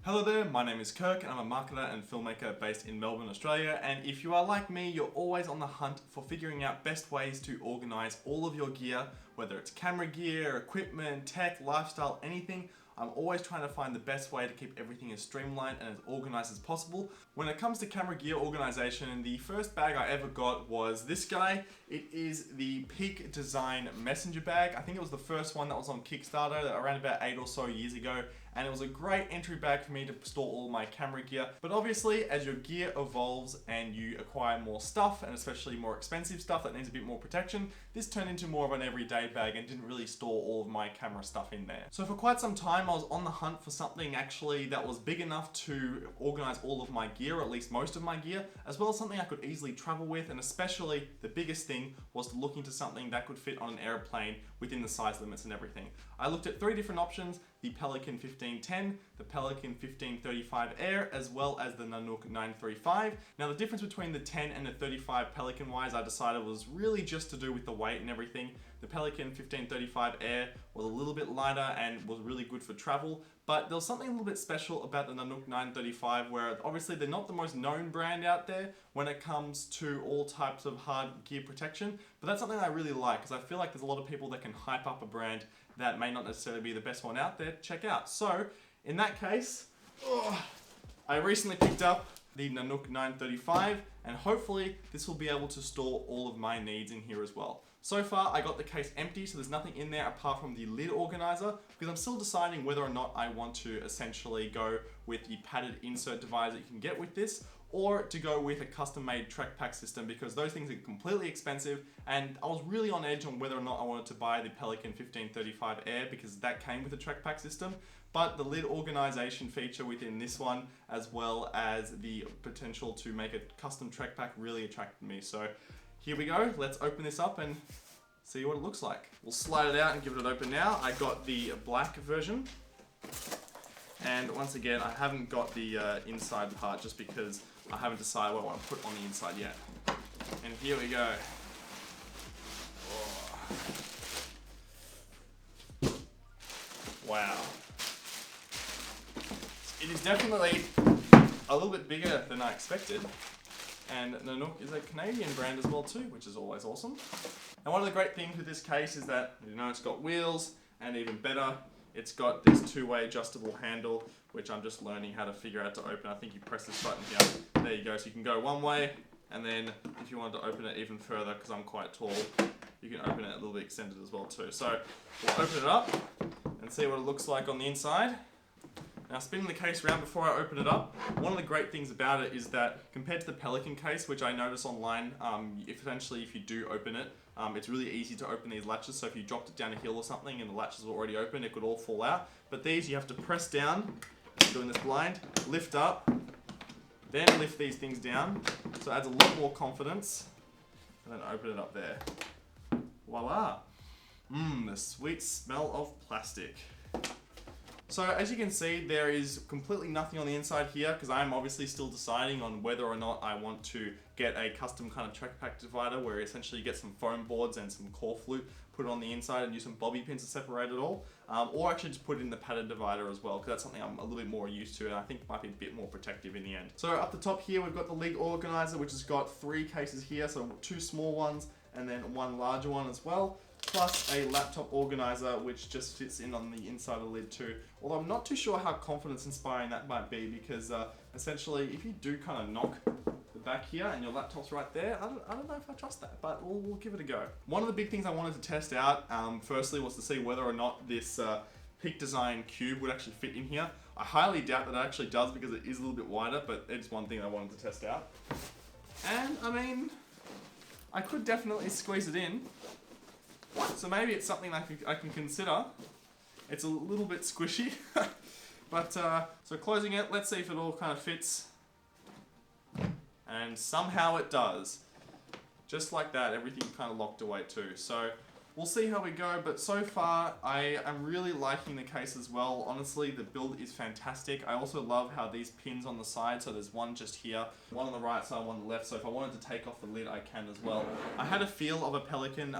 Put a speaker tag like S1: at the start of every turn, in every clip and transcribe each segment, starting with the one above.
S1: Hello there, my name is Kirk and I'm a marketer and filmmaker based in Melbourne, Australia, and if you are like me, you're always on the hunt for figuring out best ways to organise all of your gear, whether it's camera gear, equipment, tech, lifestyle, anything. I'm always trying to find the best way to keep everything as streamlined and as organised as possible. When it comes to camera gear organisation, the first bag I ever got was this guy. It is the Peak Design Messenger bag. I think it was the first one that was on Kickstarter around about 8 or so years ago, and it was a great entry bag for me to store all my camera gear. But obviously, as your gear evolves and you acquire more stuff, and especially more expensive stuff that needs a bit more protection, this turned into more of an everyday bag and didn't really store all of my camera stuff in there. So for quite some time, I was on the hunt for something actually that was big enough to organize all of my gear, or at least most of my gear, as well as something I could easily travel with, and especially the biggest thing was to look into something that could fit on an airplane within the size limits and everything. I looked at 3 different options: the Pelican 1510, the Pelican 1535 Air, as well as the Nanuk 935. Now the difference between the 10 and the 35 Pelican wise, I decided was really just to do with the weight and everything. The Pelican 1535 Air was a little bit lighter and was really good for travel, but there was something a little bit special about the Nanuk 935, where obviously they're not the most known brand out there when it comes to all types of hard gear protection, but that's something I really like, because I feel like there's a lot of people that can hype up a brand that may not necessarily be the best one out there to check out. So in that case, I recently picked up the Nanuk 935, and hopefully this will be able to store all of my needs in here as well. So far I got the case empty, so there's nothing in there apart from the lid organizer, because I'm still deciding whether or not I want to essentially go with the padded insert divider that you can get with this, or to go with a custom-made track pack system, because those things are completely expensive, and I was really on edge on whether or not I wanted to buy the Pelican 1535 Air, because that came with a track pack system. But the lid organization feature within this one, as well as the potential to make a custom track pack, really attracted me. So here we go, let's open this up and see what it looks like. We'll slide it out and give it an open now. I got the black version. And once again, I haven't got the inside part just because I haven't decided what I want to put on the inside yet. And here we go. Oh. Wow. It is definitely a little bit bigger than I expected. And Nanuk is a Canadian brand as well too, which is always awesome. And one of the great things with this case is that, you know, it's got wheels, and even better, it's got this 2-way adjustable handle, which I'm just learning how to figure out to open. I think you press this button here. There you go. So you can go one way, and then if you wanted to open it even further, because I'm quite tall, you can open it a little bit extended as well too. So we'll open it up and see what it looks like on the inside. Now, spinning the case around before I open it up, one of the great things about it is that compared to the Pelican case, which I noticed online, if you do open it, it's really easy to open these latches. So if you dropped it down a hill or something and the latches were already open, it could all fall out. But these, you have to press down, doing this blind, lift up, then lift these things down. So it adds a lot more confidence. And then open it up there. Voila. The sweet smell of plastic. So as you can see, there is completely nothing on the inside here, because I'm obviously still deciding on whether or not I want to get a custom kind of track pack divider, where essentially you get some foam boards and some core flute, put it on the inside and use some bobby pins to separate it all, or actually just put it in the padded divider as well, because that's something I'm a little bit more used to and I think might be a bit more protective in the end. So up the top here, we've got the Lid Organiser, which has got 3 cases here, so 2 small ones and then 1 larger one as well, plus a laptop organizer, which just fits in on the inside of the lid too. Although I'm not too sure how confidence inspiring that might be, because essentially if you do kind of knock the back here and your laptop's right there, I don't know if I trust that, but we'll give it a go. One of the big things I wanted to test out, firstly, was to see whether or not this Peak Design cube would actually fit in here. I highly doubt that it actually does, because it is a little bit wider, but it's one thing I wanted to test out. And I mean, I could definitely squeeze it in. So maybe it's something I can consider. It's a little bit squishy, but so closing it, let's see if it all kind of fits. And somehow it does. Just like that, everything kind of locked away too. So we'll see how we go, but so far I am really liking the case as well. Honestly, the build is fantastic. I also love how these pins on the side, so there's one just here, one on the right side, one on the left, so if I wanted to take off the lid, I can as well. I had a feel of a Pelican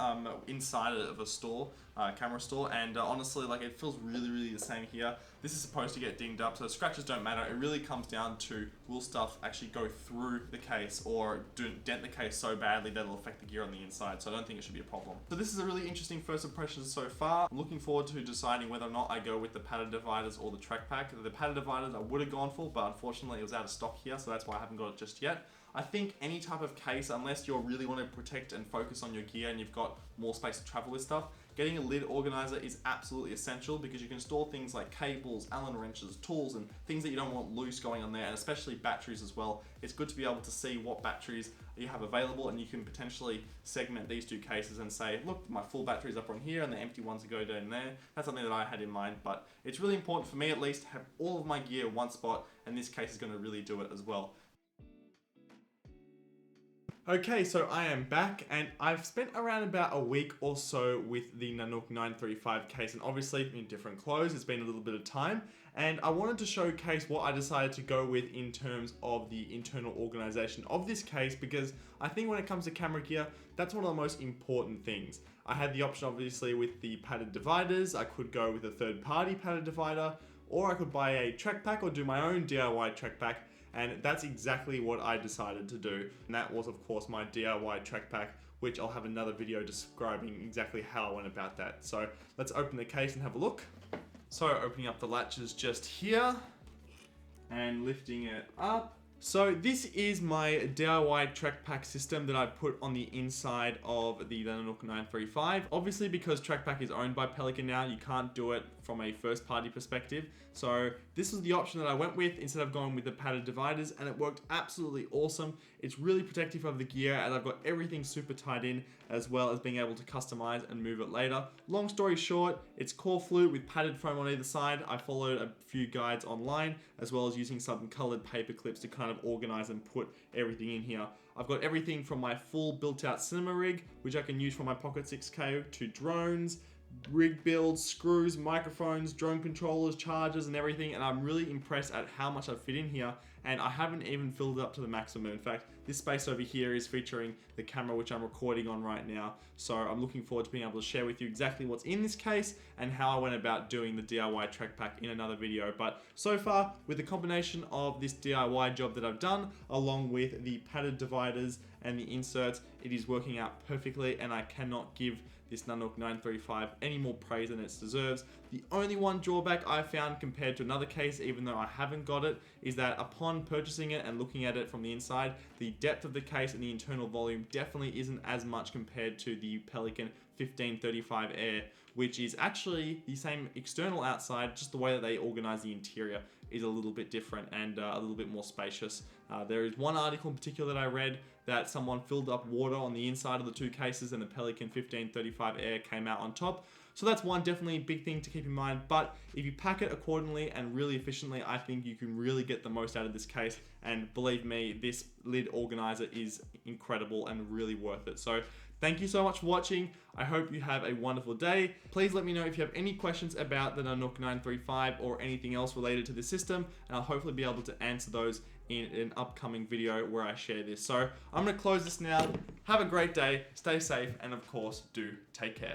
S1: inside of a store, camera store, and honestly, like, it feels really the same here. This is supposed to get dinged up, so scratches don't matter. It really comes down to, will stuff actually go through the case or dent the case so badly that it'll affect the gear on the inside, so I don't think it should be a problem. So this is a really interesting first impression so far. I'm looking forward to deciding whether or not I go with the padded dividers or the track pack. The padded dividers I would have gone for, but unfortunately it was out of stock here, so that's why I haven't got it just yet. I think any type of case, unless you really want to protect and focus on your gear and you've got more space to travel with stuff, getting a lid organizer is absolutely essential, because you can store things like cables, Allen wrenches, tools, and things that you don't want loose going on there, and especially batteries as well. It's good to be able to see what batteries you have available, and you can potentially segment these two cases and say, look, my full battery's up on here and the empty ones go down there. That's something that I had in mind, but it's really important for me at least to have all of my gear in one spot, and this case is going to really do it as well. Okay, so I am back, and I've spent around about a week or so with the Nanuk 935 case, and obviously in different clothes. It's been a little bit of time, and I wanted to showcase what I decided to go with in terms of the internal organization of this case, because I think when it comes to camera gear, that's one of the most important things. I had the option obviously with the padded dividers. I could go with a third-party padded divider, or I could buy a track pack or do my own DIY track pack. And that's exactly what I decided to do. And that was, of course, my DIY track pack, which I'll have another video describing exactly how I went about that. So let's open the case and have a look. So opening up the latches just here and lifting it up. So this is my DIY track pack system that I put on the inside of the Nanuk 935. Obviously, because track pack is owned by Pelican now, you can't do it from a first party perspective. So this was the option that I went with instead of going with the padded dividers, and it worked absolutely awesome. It's really protective of the gear, and I've got everything super tied in, as well as being able to customize and move it later. Long story short, it's core flute with padded foam on either side. I followed a few guides online, as well as using some colored paper clips to kind of organize and put everything in here. I've got everything from my full built-out cinema rig, which I can use for my Pocket 6K, to drones, rig builds, screws, microphones, drone controllers, chargers, and everything, and I'm really impressed at how much I fit in here, and I haven't even filled it up to the maximum. In fact, this space over here is featuring the camera which I'm recording on right now, so I'm looking forward to being able to share with you exactly what's in this case and how I went about doing the DIY track pack in another video. But so far, with the combination of this DIY job that I've done, along with the padded dividers and the inserts, it is working out perfectly, and I cannot give this Nanuk 935 any more praise than it deserves. The only one drawback I found compared to another case, even though I haven't got it, is that upon purchasing it and looking at it from the inside, the depth of the case and the internal volume definitely isn't as much compared to the Pelican 1535 Air, which is actually the same external outside, just the way that they organize the interior is a little bit different and a little bit more spacious. There is one article in particular that I read that someone filled up water on the inside of the two cases, and the Pelican 1535 Air came out on top. So that's one definitely big thing to keep in mind, but if you pack it accordingly and really efficiently, I think you can really get the most out of this case, and believe me, this lid organizer is incredible and really worth it. So thank you so much for watching. I hope you have a wonderful day. Please let me know if you have any questions about the Nanuk 935 or anything else related to the system, and I'll hopefully be able to answer those in an upcoming video where I share this. So I'm going to close this now. Have a great day, stay safe, and of course, do take care.